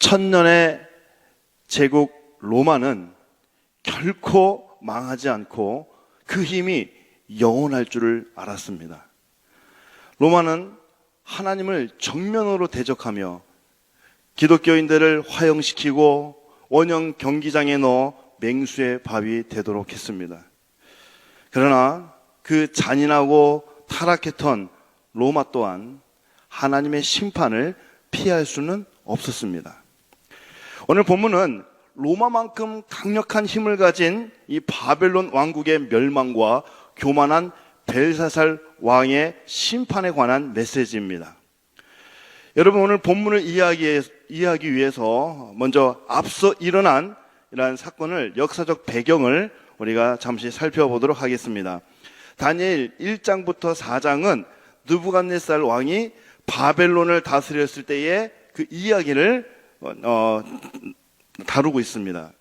천년의 제국 로마는 결코 망하지 않고 그 힘이 영원할 줄을 알았습니다. 로마는 하나님을 정면으로 대적하며 기독교인들을 화형시키고 원형 경기장에 넣어 맹수의 밥이 되도록 했습니다. 그러나 그 잔인하고 타락했던 로마 또한 하나님의 심판을 피할 수는 없었습니다. 오늘 본문은 로마만큼 강력한 힘을 가진 이 바벨론 왕국의 멸망과 교만한 벨사살 왕의 심판에 관한 메시지입니다. 여러분, 오늘 본문을 이해하기 위해서 먼저 앞서 일어난 이러한 사건을, 역사적 배경을 우리가 잠시 살펴보도록 하겠습니다. 다니엘 1장부터 4장은 느부갓네살 왕이 바벨론을 다스렸을 때의 그 이야기를 다루고 있습니다.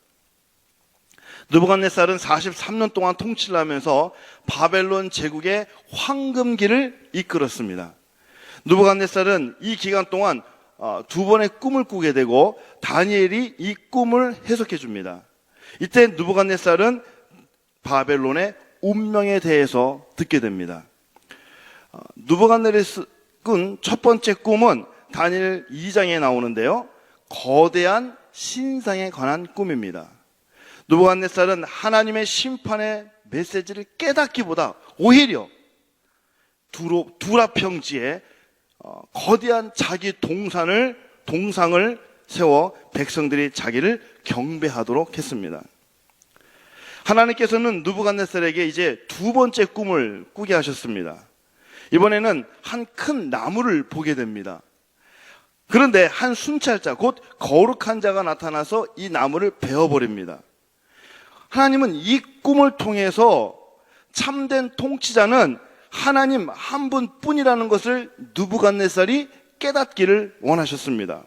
느부갓네살은 43년 동안 통치를 하면서 바벨론 제국의 황금기를 이끌었습니다. 느부갓네살은 이 기간 동안 두 번의 꿈을 꾸게 되고 다니엘이 이 꿈을 해석해 줍니다. 이때 느부갓네살은 바벨론의 운명에 대해서 듣게 됩니다. 느부갓네살이 꾼 첫 번째 꿈은 다니엘 2장에 나오는데요, 거대한 신상에 관한 꿈입니다. 느부갓네살은 하나님의 심판의 메시지를 깨닫기보다 오히려 두라평지에 거대한 자기 동상을 세워 백성들이 자기를 경배하도록 했습니다. 하나님께서는 느부갓네살에게 이제 두 번째 꿈을 꾸게 하셨습니다. 이번에는 한 큰 나무를 보게 됩니다. 그런데 한 순찰자, 곧 거룩한 자가 나타나서 이 나무를 베어버립니다. 하나님은 이 꿈을 통해서 참된 통치자는 하나님 한 분뿐이라는 것을 느부갓네살이 깨닫기를 원하셨습니다.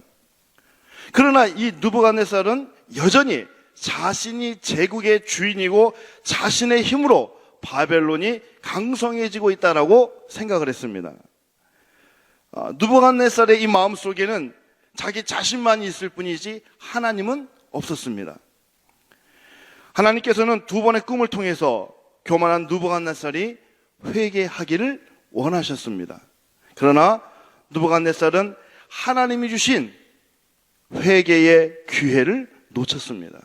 그러나 이 느부갓네살은 여전히 자신이 제국의 주인이고 자신의 힘으로 바벨론이 강성해지고 있다라고 생각을 했습니다. 느부갓네살의 이 마음속에는 자기 자신만이 있을 뿐이지 하나님은 없었습니다. 하나님께서는 두 번의 꿈을 통해서 교만한 느부갓네살이 회개하기를 원하셨습니다. 그러나 느부갓네살은 하나님이 주신 회개의 기회를 놓쳤습니다.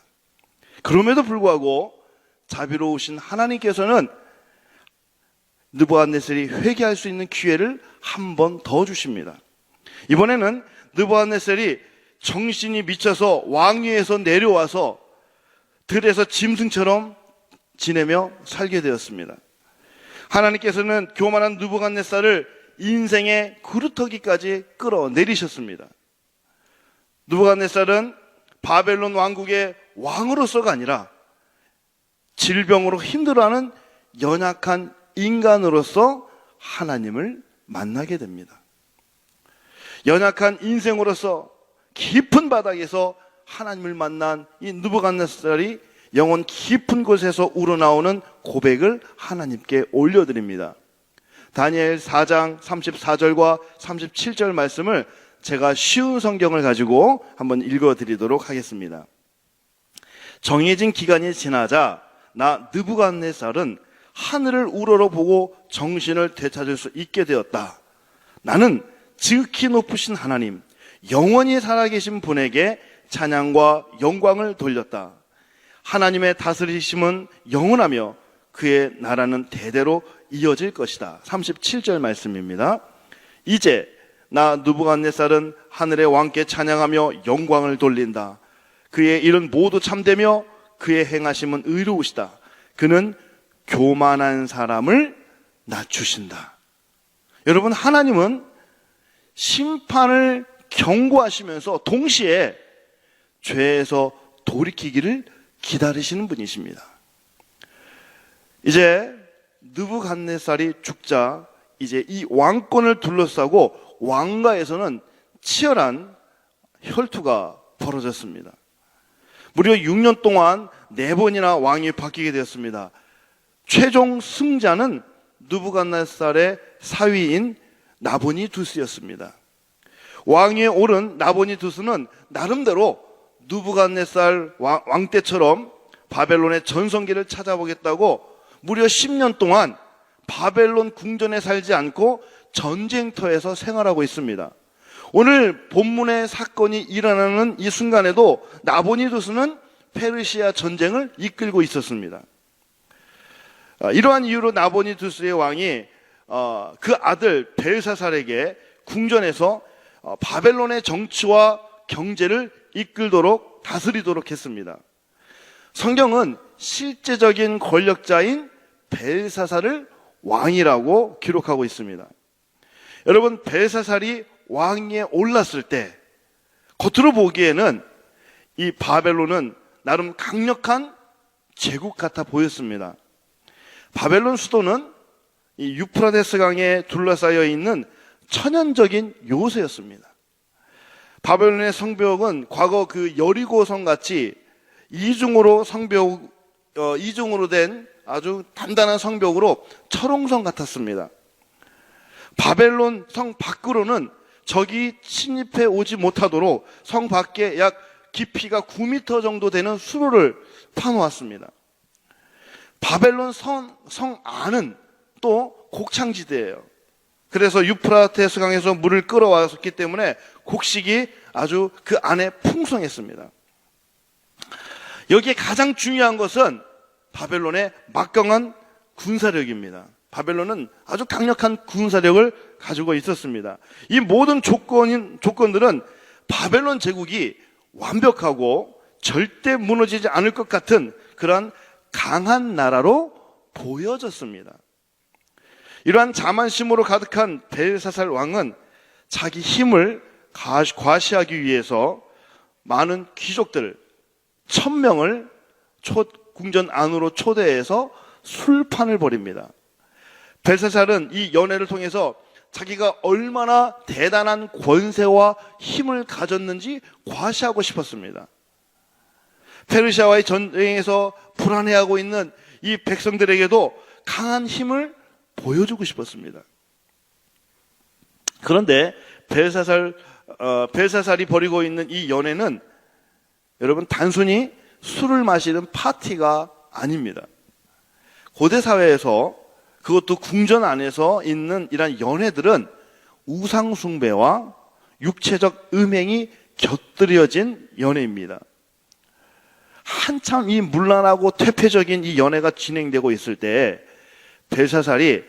그럼에도 불구하고 자비로우신 하나님께서는 느부갓네살이 회개할 수 있는 기회를 한 번 더 주십니다. 이번에는 느부갓네살이 정신이 미쳐서 왕위에서 내려와서 들에서 짐승처럼 지내며 살게 되었습니다. 하나님께서는 교만한 느부갓네살을 인생의 그루터기까지 끌어내리셨습니다. 느부갓네살은 바벨론 왕국의 왕으로서가 아니라 질병으로 힘들어하는 연약한 인간으로서 하나님을 만나게 됩니다. 연약한 인생으로서 깊은 바닥에서 하나님을 만난 이 느부갓네살이 영혼 깊은 곳에서 우러나오는 고백을 하나님께 올려드립니다. 다니엘 4장 34절과 37절 말씀을 제가 쉬운 성경을 가지고 한번 읽어드리도록 하겠습니다. 정해진 기간이 지나자 나 느부갓네살은 하늘을 우러러보고 정신을 되찾을 수 있게 되었다. 나는 지극히 높으신 하나님, 영원히 살아계신 분에게 찬양과 영광을 돌렸다. 하나님의 다스리심은 영원하며 그의 나라는 대대로 이어질 것이다. 37절 말씀입니다. 이제 나 느부갓네살은 하늘의 왕께 찬양하며 영광을 돌린다. 그의 일은 모두 참되며 그의 행하심은 의로우시다. 그는 교만한 사람을 낮추신다. 여러분, 하나님은 심판을 경고하시면서 동시에 죄에서 돌이키기를 기다리시는 분이십니다. 이제 느부갓네살이 죽자 이제 이 왕권을 둘러싸고 왕가에서는 치열한 혈투가 벌어졌습니다. 무려 6년 동안 4번이나 왕이 바뀌게 되었습니다. 최종 승자는 느부갓네살의 사위인 나보니두스였습니다. 왕위에 오른 나보니두스는 나름대로 느부갓네살 왕 때처럼 바벨론의 전성기를 찾아보겠다고 무려 10년 동안 바벨론 궁전에 살지 않고 전쟁터에서 생활하고 있습니다. 오늘 본문의 사건이 일어나는 이 순간에도 나보니두스는 페르시아 전쟁을 이끌고 있었습니다. 이러한 이유로 나보니두스의 왕이 그 아들 벨사살에게 궁전에서 바벨론의 정치와 경제를 이끌도록 다스리도록 했습니다. 성경은 실제적인 권력자인 벨사살을 왕이라고 기록하고 있습니다. 여러분, 벨사살이 왕위에 올랐을 때 겉으로 보기에는 이 바벨론은 나름 강력한 제국 같아 보였습니다. 바벨론 수도는 이 유프라데스 강에 둘러싸여 있는 천연적인 요새였습니다. 바벨론의 성벽은 과거 그 여리고성 같이 이중으로 된 아주 단단한 성벽으로 철옹성 같았습니다. 바벨론 성 밖으로는 적이 침입해 오지 못하도록 성 밖에 약 깊이가 9m 정도 되는 수로를 파놓았습니다. 바벨론 성 안은 또 곡창지대예요. 그래서 유프라테스 강에서 물을 끌어왔기 때문에 곡식이 아주 그 안에 풍성했습니다. 여기에 가장 중요한 것은 바벨론의 막강한 군사력입니다. 바벨론은 아주 강력한 군사력을 가지고 있었습니다. 이 모든 조건들은 바벨론 제국이 완벽하고 절대 무너지지 않을 것 같은 그러한 강한 나라로 보여졌습니다. 이러한 자만심으로 가득한 벨사살 왕은 자기 힘을 과시하기 위해서 많은 귀족들 1000명을 궁전 안으로 초대해서 술판을 벌입니다. 벨사살은 이 연회를 통해서 자기가 얼마나 대단한 권세와 힘을 가졌는지 과시하고 싶었습니다. 페르시아와의 전쟁에서 불안해하고 있는 이 백성들에게도 강한 힘을 보여주고 싶었습니다. 그런데 벨사살이 벌이고 있는 이 연회는 여러분 단순히 술을 마시는 파티가 아닙니다. 고대 사회에서 그것도 궁전 안에서 있는 이런 연회들은 우상 숭배와 육체적 음행이 곁들여진 연회입니다. 한참 이 문란하고 퇴폐적인 이 연회가 진행되고 있을 때 벨사살이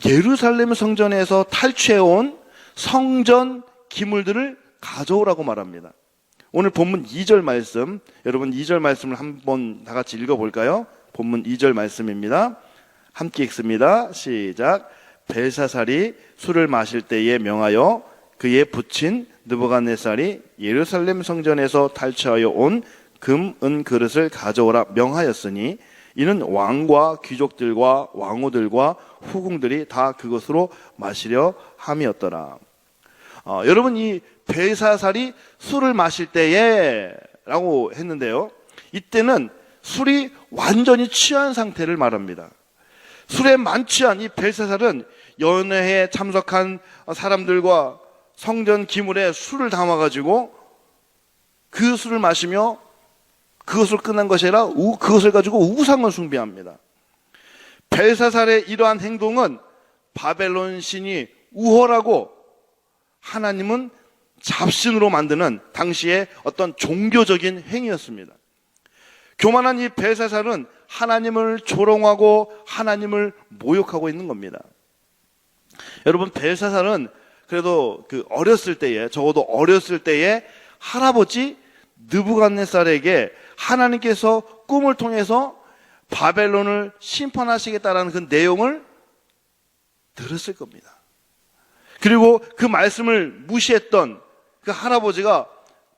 예루살렘 성전에서 탈취해온 성전 기물들을 가져오라고 말합니다. 오늘 본문 2절 말씀, 여러분 2절 말씀을 한번 다 같이 읽어볼까요? 본문 2절 말씀입니다. 함께 읽습니다. 시작. 벨사살이 술을 마실 때에 명하여 그의 부친 느부갓네살이 예루살렘 성전에서 탈취하여 온 금, 은 그릇을 가져오라 명하였으니 이는 왕과 귀족들과 왕후들과 후궁들이 다 그것으로 마시려 함이었더라. 여러분, 이 벨사살이 술을 마실 때에 라고 했는데요, 이때는 술이 완전히 취한 상태를 말합니다. 술에 만취한 이 벨사살은 연회에 참석한 사람들과 성전 기물에 술을 담아가지고 그 술을 마시며 그것을 끝난 것이 아니라 그것을 가지고 우상을 숭배합니다. 벨사살의 이러한 행동은 바벨론 신이 우월하고 하나님은 잡신으로 만드는 당시의 어떤 종교적인 행위였습니다. 교만한 이 벨사살은 하나님을 조롱하고 하나님을 모욕하고 있는 겁니다. 여러분, 벨사살은 그래도 적어도 어렸을 때에 할아버지 느부갓네살에게 하나님께서 꿈을 통해서 바벨론을 심판하시겠다라는 그 내용을 들었을 겁니다. 그리고 그 말씀을 무시했던 그 할아버지가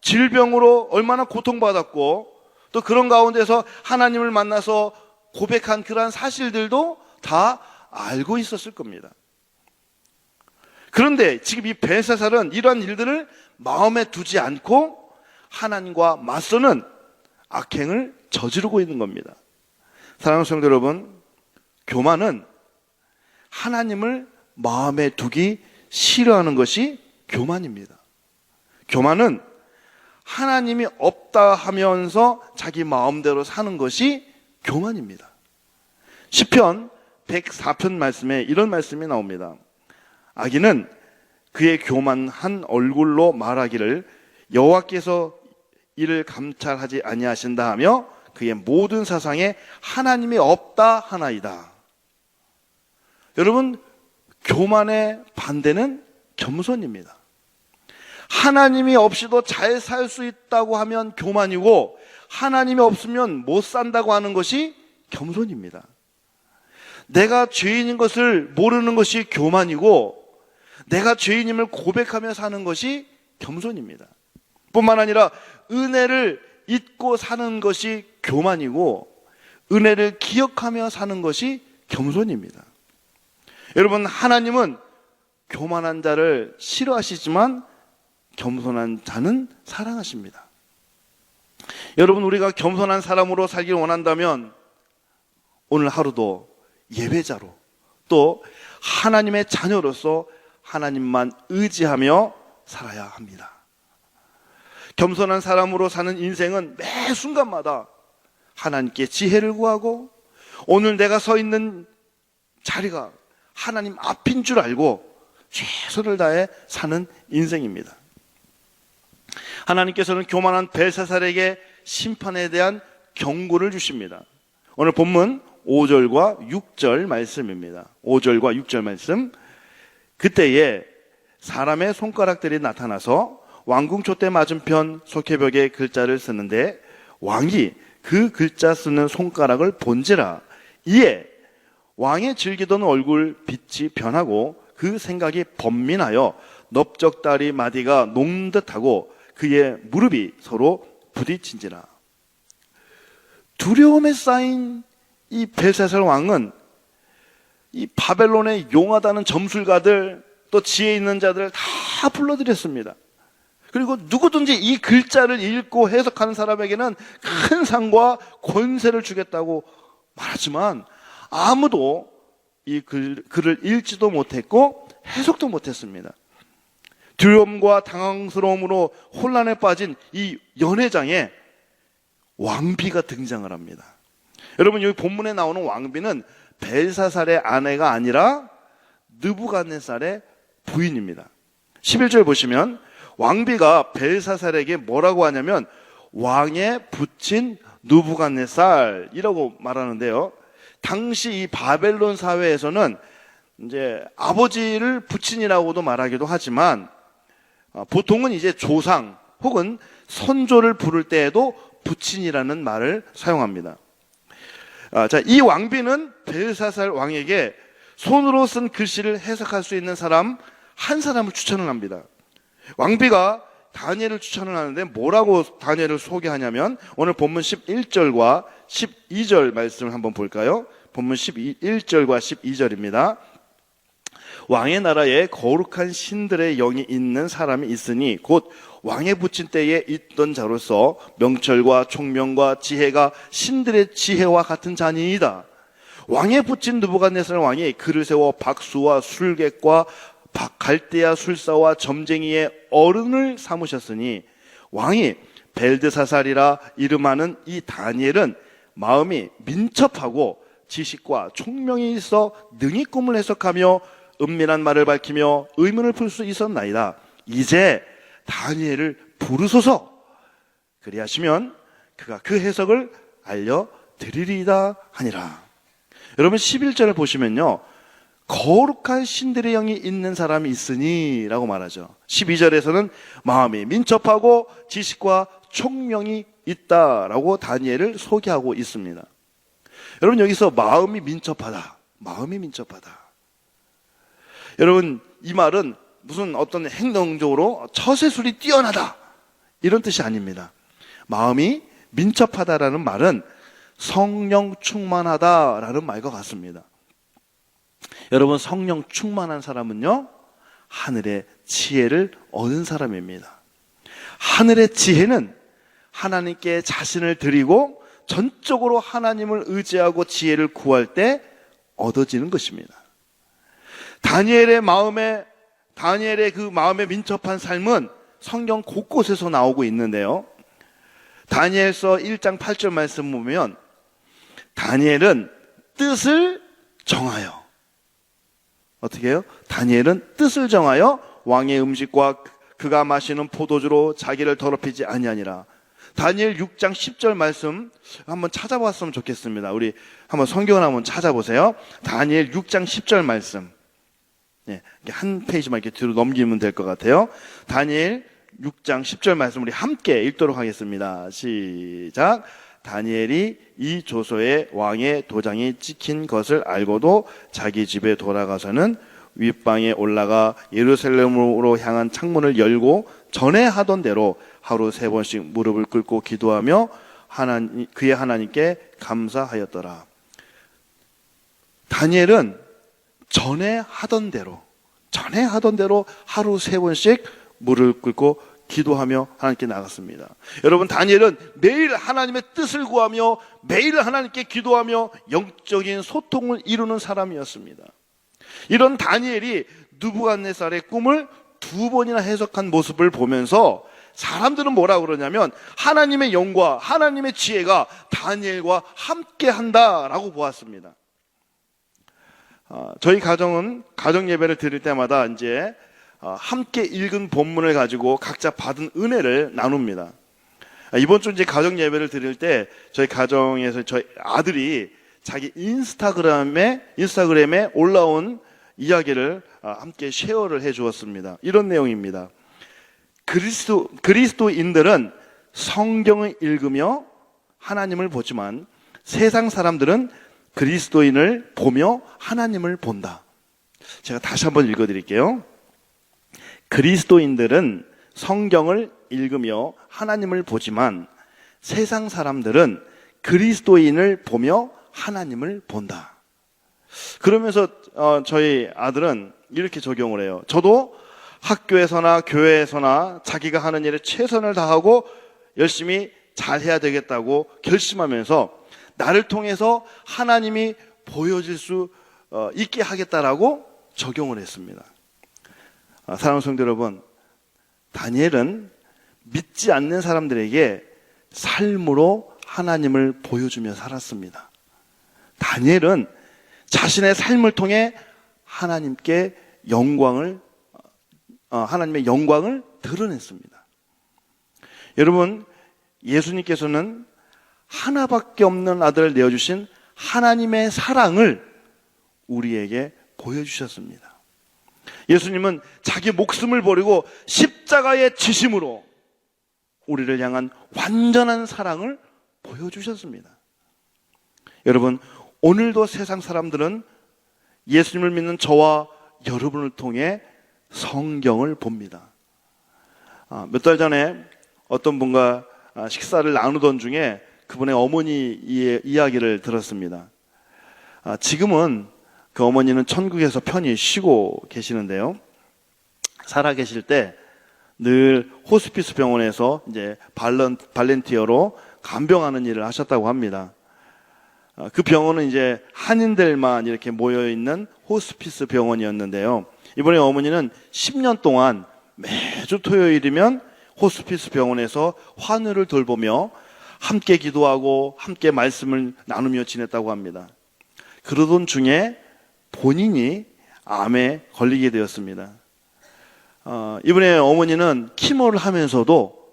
질병으로 얼마나 고통받았고 또 그런 가운데서 하나님을 만나서 고백한 그러한 사실들도 다 알고 있었을 겁니다. 그런데 지금 이 벨사살은 이러한 일들을 마음에 두지 않고 하나님과 맞서는 악행을 저지르고 있는 겁니다. 사랑하는 성도 여러분, 교만은 하나님을 마음에 두기 싫어하는 것이 교만입니다. 교만은 하나님이 없다 하면서 자기 마음대로 사는 것이 교만입니다. 시편 104편 말씀에 이런 말씀이 나옵니다. 악인은 그의 교만한 얼굴로 말하기를 여호와께서 이를 감찰하지 아니하신다 하며 그의 모든 사상에 하나님이 없다 하나이다. 여러분, 교만의 반대는 겸손입니다. 하나님이 없이도 잘 살 수 있다고 하면 교만이고, 하나님이 없으면 못 산다고 하는 것이 겸손입니다. 내가 죄인인 것을 모르는 것이 교만이고, 내가 죄인임을 고백하며 사는 것이 겸손입니다. 뿐만 아니라 은혜를 잊고 사는 것이 교만이고, 은혜를 기억하며 사는 것이 겸손입니다. 여러분, 하나님은 교만한 자를 싫어하시지만 겸손한 자는 사랑하십니다. 여러분, 우리가 겸손한 사람으로 살길 원한다면 오늘 하루도 예배자로, 또 하나님의 자녀로서 하나님만 의지하며 살아야 합니다. 겸손한 사람으로 사는 인생은 매 순간마다 하나님께 지혜를 구하고, 오늘 내가 서 있는 자리가 하나님 앞인 줄 알고 최선을 다해 사는 인생입니다. 하나님께서는 교만한 벨사살에게 심판에 대한 경고를 주십니다. 오늘 본문 5절과 6절 말씀입니다. 5절과 6절 말씀. 그때에 사람의 손가락들이 나타나서 왕궁초대 맞은편 소개벽에 글자를 쓰는데 왕이 그 글자 쓰는 손가락을 본지라. 이에 왕의 즐기던 얼굴 빛이 변하고 그 생각이 번민하여 넓적다리 마디가 녹듯하고 그의 무릎이 서로 부딪힌지라. 두려움에 쌓인 이 벨사살 왕은 이 바벨론의 용하다는 점술가들, 또 지혜 있는 자들을 다 불러들였습니다. 그리고 누구든지 이 글자를 읽고 해석하는 사람에게는 큰 상과 권세를 주겠다고 말하지만 아무도 이 글을 읽지도 못했고 해석도 못했습니다. 두려움과 당황스러움으로 혼란에 빠진 이 연회장에 왕비가 등장을 합니다. 여러분, 여기 본문에 나오는 왕비는 벨사살의 아내가 아니라 느부갓네살의 부인입니다. 11절 보시면 왕비가 벨사살에게 뭐라고 하냐면 왕의 부친 느부갓네살이라고 말하는데요. 당시 이 바벨론 사회에서는 이제 아버지를 부친이라고도 말하기도 하지만 보통은 이제 조상 혹은 선조를 부를 때에도 부친이라는 말을 사용합니다. 자, 이 왕비는 벨사살 왕에게 손으로 쓴 글씨를 해석할 수 있는 사람 한 사람을 추천을 합니다. 왕비가 다니엘을 추천을 하는데 뭐라고 다니엘을 소개하냐면 오늘 본문 11절과 12절 말씀을 한번 볼까요? 본문 11절과 12절입니다. 왕의 나라에 거룩한 신들의 영이 있는 사람이 있으니 곧 왕의 부친 때에 있던 자로서 명철과 총명과 지혜가 신들의 지혜와 같은 자니이다. 왕의 부친 느부갓네살 왕이 그를 세워 박수와 술객과 갈대아 술사와 점쟁이의 어른을 삼으셨으니 왕이 벨드사살이라 이름하는 이 다니엘은 마음이 민첩하고 지식과 총명이 있어 능히 꿈을 해석하며 은밀한 말을 밝히며 의문을 풀 수 있었나이다. 이제 다니엘을 부르소서. 그리하시면 그가 그 해석을 알려드리리이다 하니라. 여러분 11절을 보시면요, 거룩한 신들의 영이 있는 사람이 있으니 라고 말하죠. 12절에서는 마음이 민첩하고 지식과 총명이 있다라고 다니엘을 소개하고 있습니다. 여러분, 여기서 마음이 민첩하다, 마음이 민첩하다. 여러분, 이 말은 무슨 어떤 행동적으로 처세술이 뛰어나다 이런 뜻이 아닙니다. 마음이 민첩하다라는 말은 성령 충만하다라는 말과 같습니다. 여러분, 성령 충만한 사람은요, 하늘의 지혜를 얻은 사람입니다. 하늘의 지혜는 하나님께 자신을 드리고 전적으로 하나님을 의지하고 지혜를 구할 때 얻어지는 것입니다. 다니엘의 그 마음에 민첩한 삶은 성경 곳곳에서 나오고 있는데요. 다니엘서 1장 8절 말씀 보면 다니엘은 뜻을 정하여, 어떻게 해요? 다니엘은 뜻을 정하여 왕의 음식과 그가 마시는 포도주로 자기를 더럽히지 아니하니라. 다니엘 6장 10절 말씀 한번 찾아봤으면 좋겠습니다. 우리 한번 성경을 한번 찾아보세요. 다니엘 6장 10절 말씀. 네, 한 페이지만 이렇게 뒤로 넘기면 될 것 같아요. 다니엘 6장 10절 말씀 우리 함께 읽도록 하겠습니다. 시작. 다니엘이 이 조서에 왕의 도장이 찍힌 것을 알고도 자기 집에 돌아가서는 윗방에 올라가 예루살렘으로 향한 창문을 열고 전에 하던 대로 하루 3번씩 무릎을 꿇고 기도하며 그의 하나님께 감사하였더라. 다니엘은 전에 하던 대로 하루 3번씩 무릎을 꿇고 기도하며 하나님께 나갔습니다. 여러분, 다니엘은 매일 하나님의 뜻을 구하며 매일 하나님께 기도하며 영적인 소통을 이루는 사람이었습니다. 이런 다니엘이 느부갓네살의 꿈을 2번이나 해석한 모습을 보면서 사람들은 뭐라 그러냐면 하나님의 영과 하나님의 지혜가 다니엘과 함께 한다라고 보았습니다. 저희 가정은 가정 예배를 드릴 때마다 이제 함께 읽은 본문을 가지고 각자 받은 은혜를 나눕니다. 이번 주 이제 가정 예배를 드릴 때 저희 가정에서 저희 아들이 자기 인스타그램에 올라온 이야기를 함께 쉐어를 해 주었습니다. 이런 내용입니다. 그리스도인들은 성경을 읽으며 하나님을 보지만 세상 사람들은 그리스도인을 보며 하나님을 본다. 제가 다시 한번 읽어드릴게요. 그리스도인들은 성경을 읽으며 하나님을 보지만 세상 사람들은 그리스도인을 보며 하나님을 본다. 그러면서 저희 아들은 이렇게 적용을 해요. 저도 학교에서나 교회에서나 자기가 하는 일에 최선을 다하고 열심히 잘해야 되겠다고 결심하면서 나를 통해서 하나님이 보여질 수 있게 하겠다라고 적용을 했습니다. 사랑하는 성도 여러분, 다니엘은 믿지 않는 사람들에게 삶으로 하나님을 보여주며 살았습니다. 다니엘은 자신의 삶을 통해 하나님의 영광을 드러냈습니다. 여러분, 예수님께서는 하나밖에 없는 아들을 내어주신 하나님의 사랑을 우리에게 보여주셨습니다. 예수님은 자기 목숨을 버리고 십자가의 지심으로 우리를 향한 완전한 사랑을 보여주셨습니다. 여러분, 오늘도 세상 사람들은 예수님을 믿는 저와 여러분을 통해 성경을 봅니다. 몇 달 전에 어떤 분과 식사를 나누던 중에 그분의 어머니의 이야기를 들었습니다. 지금은 그 어머니는 천국에서 편히 쉬고 계시는데요. 살아 계실 때 늘 호스피스 병원에서 이제 발렌티어로 간병하는 일을 하셨다고 합니다. 그 병원은 이제 한인들만 이렇게 모여있는 호스피스 병원이었는데요. 이번에 어머니는 10년 동안 매주 토요일이면 호스피스 병원에서 환우를 돌보며 함께 기도하고 함께 말씀을 나누며 지냈다고 합니다. 그러던 중에 본인이 암에 걸리게 되었습니다. 이번에 어머니는 키모를 하면서도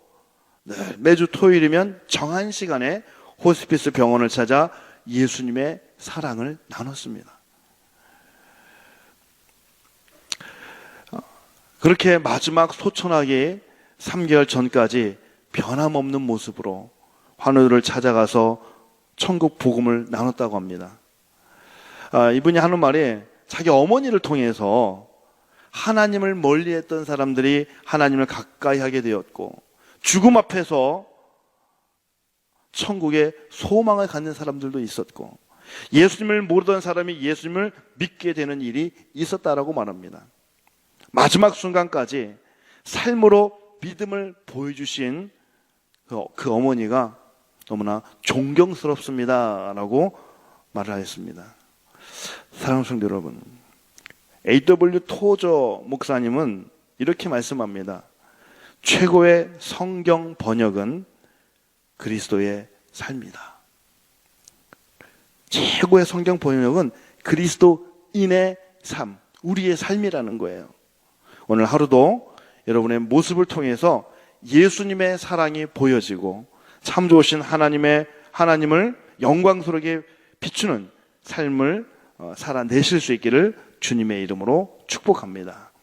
매주 토요일이면 정한 시간에 호스피스 병원을 찾아 예수님의 사랑을 나눴습니다. 그렇게 마지막 소천하게 3개월 전까지 변함없는 모습으로 환우를 찾아가서 천국 복음을 나눴다고 합니다. 이분이 하는 말이 자기 어머니를 통해서 하나님을 멀리했던 사람들이 하나님을 가까이 하게 되었고 죽음 앞에서 천국에 소망을 갖는 사람들도 있었고 예수님을 모르던 사람이 예수님을 믿게 되는 일이 있었다라고 말합니다. 마지막 순간까지 삶으로 믿음을 보여주신 그 어머니가 너무나 존경스럽습니다 라고 말을 하였습니다. 사랑하는 성도 여러분, A.W. 토저 목사님은 이렇게 말씀합니다. 최고의 성경 번역은 그리스도의 삶이다. 최고의 성경 번역은 그리스도인의 삶, 우리의 삶이라는 거예요. 오늘 하루도 여러분의 모습을 통해서 예수님의 사랑이 보여지고 참 좋으신 하나님을 영광스럽게 비추는 삶을 살아내실 수 있기를 주님의 이름으로 축복합니다.